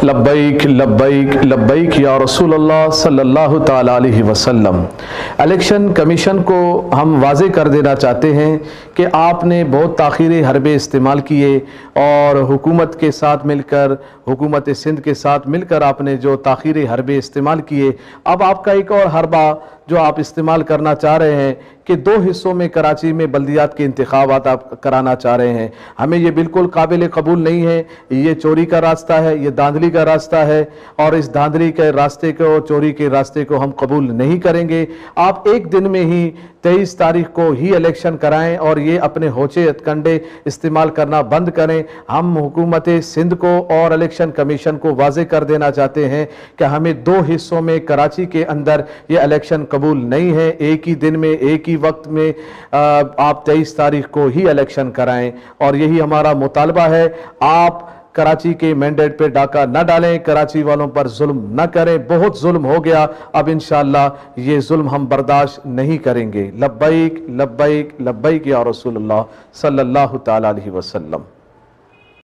लब्बैक लब्बैक लब्बैक या रसूल अल्लाह सल्लल्लाहु ताला अलैहि वसल्लम। इलेक्शन कमीशन को हम वाज़े कर देना चाहते हैं कि आपने बहुत ताख़ीरे हरबे इस्तेमाल किए और हुकूमत के साथ मिलकर, हुकूमत सिंध के साथ मिलकर आपने जो ताख़ीरे हरबे इस्तेमाल किए, अब आपका एक और हरबा जो आप इस्तेमाल करना चाह रहे हैं कि 2 हिस्सों में कराची में बल्दियात के इंतखाबात आप कराना चाह रहे हैं। हमें ये बिल्कुल काबिल कबूल नहीं है। ये चोरी का रास्ता है, ये धांधली का रास्ता है और इस धांधली के रास्ते को, चोरी के रास्ते को हम कबूल नहीं करेंगे। आप एक दिन में ही 23 तारीख को ही इलेक्शन कराएं और ये अपने होचे हथकंडे इस्तेमाल करना बंद करें। हम हुकूमत सिंध को और इलेक्शन कमीशन को वाज़े कर देना चाहते हैं कि हमें 2 हिस्सों में कराची के अंदर ये इलेक्शन कबूल नहीं है। एक ही दिन में, एक ही वक्त में आप 23 तारीख को ही इलेक्शन कराएं और यही हमारा मुतालबा है। आप कराची के मैंडेट पे डाका न डालें, कराची वालों पर जुल्म न करें। बहुत जुल्म हो गया, अब इंशाअल्लाह ये जुल्म हम बर्दाश्त नहीं करेंगे। लब्बैक लब्बैक लब्बैक या रसूलुल्लाह सल्लल्लाहु ताला अलैहि वसल्लम।